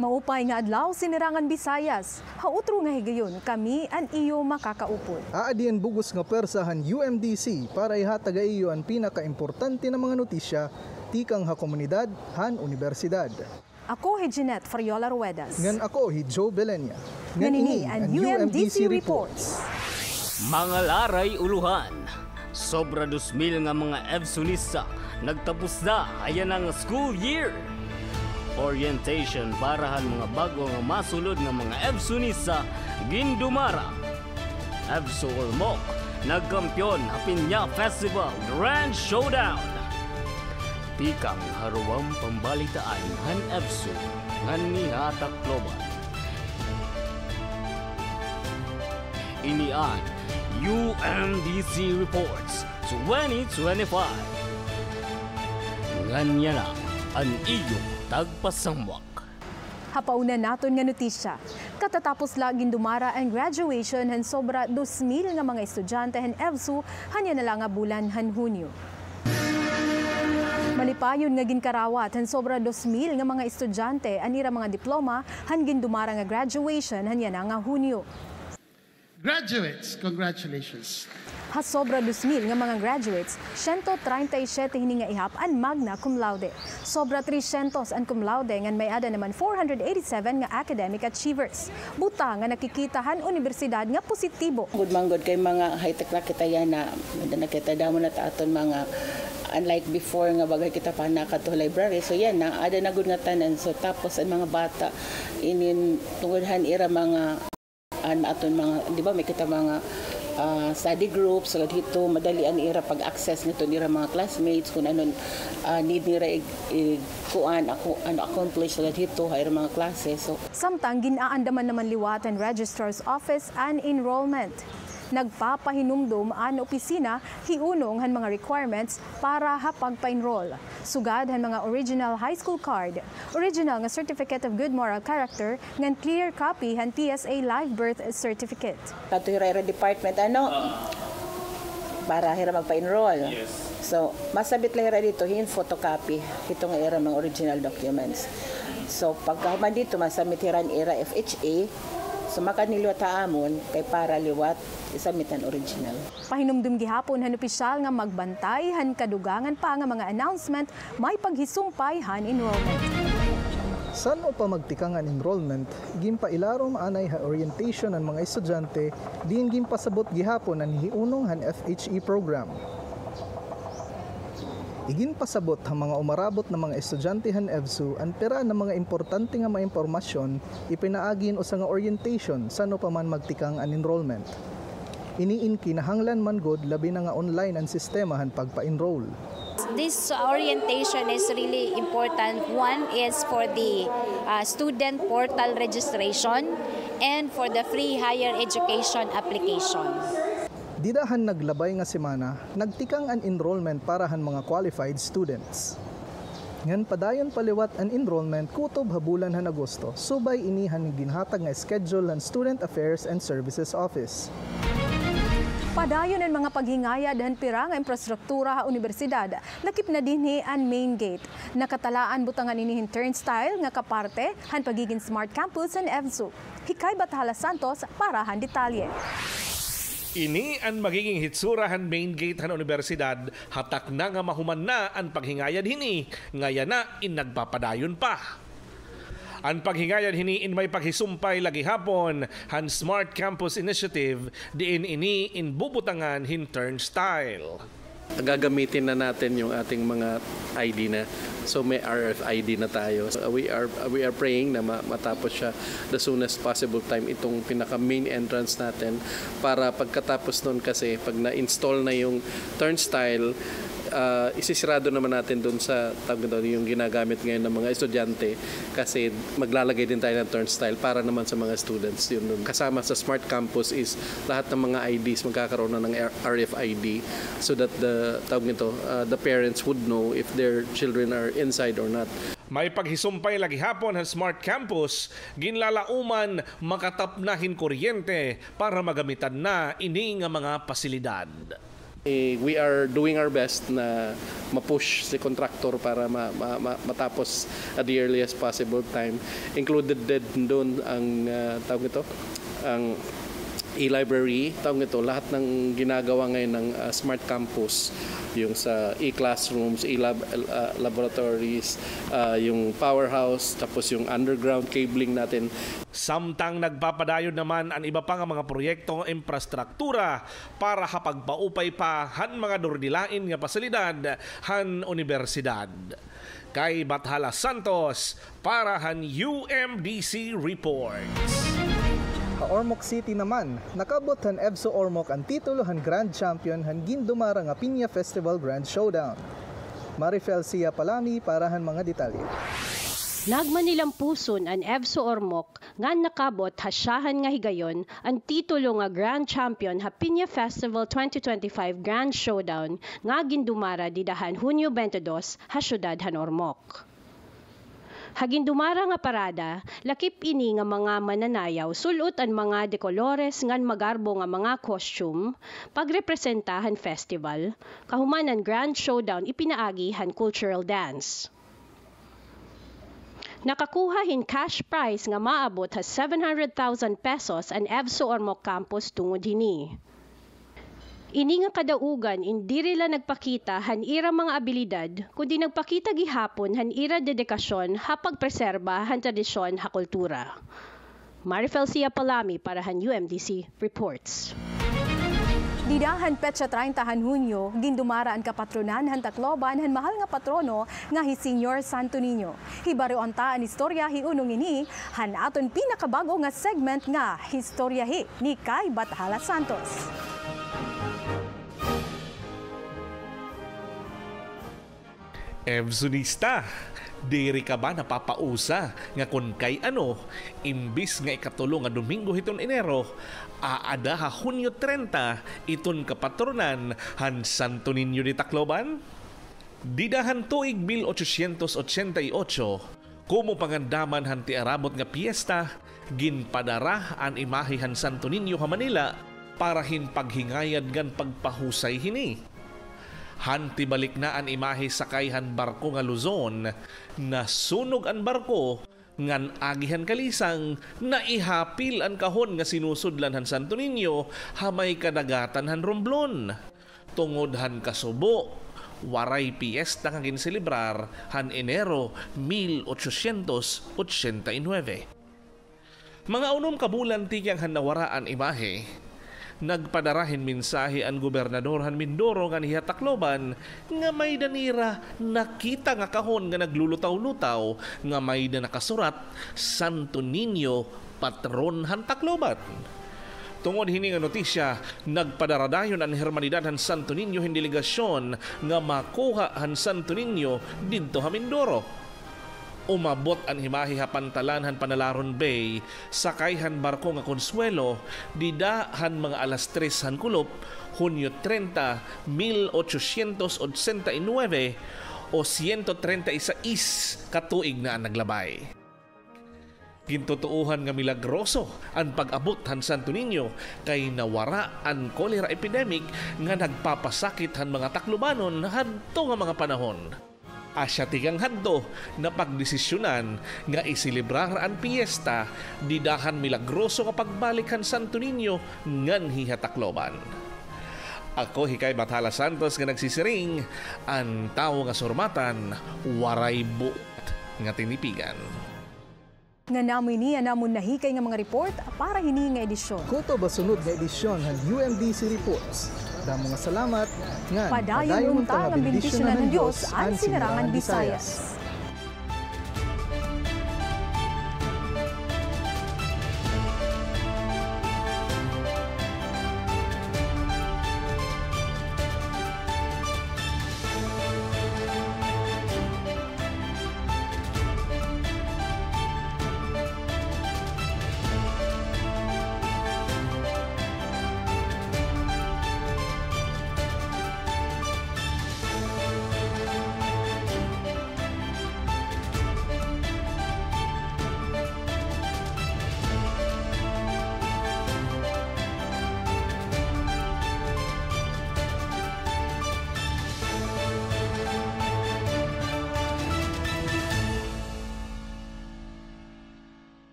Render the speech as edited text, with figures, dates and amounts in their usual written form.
Maupay nga adlaw sinirangan Visayas. Hautro nga higayon kami an iyo makakaupod. Aadian bugos nga persahan UMDC para ihatag iyo ang pinakaimportante na mga notisya tikang ha komunidad han universidad. Ako hi Jeanette Fariola Ruedas. Ngan ako hi Joe Belenia. Ngan ini ang UMDC Reports. Mga laray uluhan. Sobra 2,000 nga mga EBSUnista nagtapos na ayan ang school year. Orientation parahan mga bago nga masulod nga mga EBSUnista gindumara. EBSU Ormoc nagkampiyon Hapinya Festival Grand Showdown. Tikang haruang pambalitaan han EBSU ngan ni Hatak Global. Inian UMDC Reports 2025. Nganya na ang iyong tagpasangwak. Hapauna naton nga notisya. Katatapos laging dumara ang graduation han sobra 2,000 nga mga estudyante han EBSU hanya na lang nga bulan han Hunyo. Malipayon nga ginkarawat han sobra 2,000 nga mga estudyante anira mga diploma han gindumara nga graduation hanya na nga Hunyo. Graduates, congratulations. Hasobra 2,000 nga mga graduates, 137 hini nga ihap an magna cum laude. Sobra 300 an cum laude ngan may ada naman 487 nga academic achievers. Buta nga nakikitahan universidad nga positibo. Good manggod kay mga high-tech na kita yan na nakita damo na aton mga unlike before nga bagay kita pa nakato library. So yan na ada na good nga tanan. So tapos ang mga bata inin tungodhan ira mga aton mga di ba may kita mga study groups so dito madali ang ira pag-access nito nira mga classmates kung anon need nira kuan ako accomplish so dito hayra mga classes. So samtang ginaandaman naman liwatan registrar's office and enrollment. Nagpapahinumdum an opisina hiunong han mga requirements para hapagpa-enroll. Sugad han mga original high school card, original nga certificate of good moral character, ngan clear copy han PSA live birth certificate. Kato hira department para hira magpa-enroll. Yes. So masabit lang hira dito hin photocopy ito nga ira mga original documents. So pagkahuman dito masabit hira ira FHA. So makaniliwat amon kay para liwat isamitan original. Pahinumdum gihapon han opisyal nga magbantay han kadugangan pa nga mga announcement may paghisumpay han enrollment. San o pa magtikangan enrollment, gimpailarom anay ha orientation ng mga estudyante diin gimpasabot gihapon ang hiunong han FHE program. Igin pasabot ang mga umarabot na mga estudyante han EBSU ang pera ng mga importante nga mga impormasyon ipinaagin o sa nga orientation sano pa man magtikang an enrollment. Iniin kinahanglan man god labi na nga online ang sistema han pagpa-enroll. This orientation is really important. One is for the student portal registration and for the free higher education application. Didahan naglabay nga semana, nagtikang an enrollment para han mga qualified students. Ngan padayon paliwat an enrollment kutob habulan han Agosto, subay inihan ginhatag nga schedule han Student Affairs and Services Office. Padayon ang mga paghingayad han pira nga infrastruktura ha universidad, lakip na dinhi an main gate. Nakatalaan butangan inihin turnstile nga kaparte han pagiging smart campus han EBSU. Hikay Bathala Santos para han detalye. Ini ang magiging hitsurahan main gate han universidad, hatak na nga mahuman na ang paghingayad hini, ngaya na nagpapadayon pa. Ang paghingayad hini in may paghisumpay lagi hapon han Smart Campus Initiative diin ini in bubutangan hin turnstile. Gagamitin na natin yung ating mga ID na. So may RFID na tayo. We are praying na matapos siya the soonest possible time itong pinaka main entrance natin para pagkatapos nun kasi pag na-install na yung turnstile isisirado naman natin doon sa yung ginagamit ngayon ng mga estudyante kasi maglalagay din tayo ng turnstile para naman sa mga students. Yun, kasama sa Smart Campus is lahat ng mga IDs magkakaroon na ng RFID so that the parents would know if their children are inside or not. May paghisumpay lagi hapon ang Smart Campus, ginlalauman makatapnahin kuryente para magamitan na ini nga mga pasilidad. We are doing our best na ma-push si contractor para matapos at the earliest possible time. Included din doon ang tawag ito, ang e-library, tawag ito, lahat ng ginagawa ngayon ng Smart Campus, yung sa e-classrooms, e-laboratories, yung powerhouse, tapos yung underground cabling natin. Samtang nagpapadayon naman ang iba pang mga proyektong infrastruktura para kapagpaupay pa han mga durdilain nga pasilidad han universidad. Kay Bathala Santos para han UMDC Reports. Sa Ormoc City naman, nakabot han EVSO Ormoc ang titulo han Grand Champion han Gindumara nga Piña Festival Grand Showdown. Marifel Sia Palami para han mga detalye. Nagman nilang puson ang EVSO Ormoc nga nakabot hasyahan nga higayon ang titulo nga Grand Champion ha Piña Festival 2025 Grand Showdown nga gindumara didahan Hunyo 22 ha syudad han Ormoc. Hagindumara nga parada, lakip ini nga mga mananayaw sulot ang mga dekolores ngan magarbo nga mga costume, pagrepresentahan festival, kahuman ang Grand Showdown ipinaagi han cultural dance. Nakakuha hin cash prize nga maabot ha 700,000 pesos ang EVSO Ormoc Campus tungod hini. Ini nga kadaugan hindi rila nagpakita han ira mga abilidad kundi nagpakita gihapon han ira dedikasyon ha pagpreserba han tradisyon ha kultura. Marifel Sia Palami para han UMDC Reports. Didahan petsa 30 han Hunyo, gindumara ang kapatronan han Tacloban han mahal nga patrono nga hi Senior Santo Niño. Hibarion ta ang istorya hiunong ini han aton pinakabago nga segment nga Historyahi ni Kay Bathala Santos. EVSOnista, diri ka ba napapausa nga kung kay ano, imbis nga ikatulong nga Domingo hiton Enero, aada ha Hunyo 30 iton kapatronan han Santo Niño de Tacloban? Didahan tuig 1888, kumo pangandaman han ti arabot nga piyesta, ginpadara an imahe han Santo Niño ha Manila para hin paghingayad ngan pagpahusay hini. Hanti balik na ang imahe sakay han barko nga Luzon, na sunog ang barko, ngan agihan kalisang, na ihapil ang kahon nga sinusudlan han Santo Niño, hamay kadagatan han Romblon. Tungod han kasubo, waray piyesta nga ginselebrar han Enero 1889. Mga unom kabulan tigyang han nawaraan imahe, nagpadarahin mensahe ang gobernador han Mindoro nga niya Tacloban nga may danira nakita nga kahon nga naglulutaw-lutaw nga may da nakasurat Santo Niño patron han Tacloban. Tungod hini nga notisya, nagpadaradayon ang hermanidad han Santo Niño hin delegasyon nga makuha han Santo Niño didto ha Mindoro. Umabot ang himahi hapantalan han Panalaron Bay, sakay han barko nga Consuelo, didahan mga alas 3 han kulop, Hunyo 30, 1889 o 136 katuig na ang naglabay. Gintutuuhan nga milagroso ang pag-abot han Santo Niño kay nawara ang cholera epidemic nga nagpapasakit han mga Taclobanon hadto nga mga panahon. Asya tigang hadto na pagdesisyonan nga isilibrar ang piyesta didahan milagroso nga pagbalik han Santo Niño ngan hiha Tacloban. Ako Hikay Bathala Santos nga nagsisiring, ang tao nga surmatan waray buot nga tinipigan. Nga namoy niya namon nahikay nga mga report para hini nga edisyon. Kuto ba sunod nga edisyon ng UMDC Reports? Damo nga salamat. Ngan, Padayon unta ang bendisyonan ng Diyos ang sinarangan Visayas.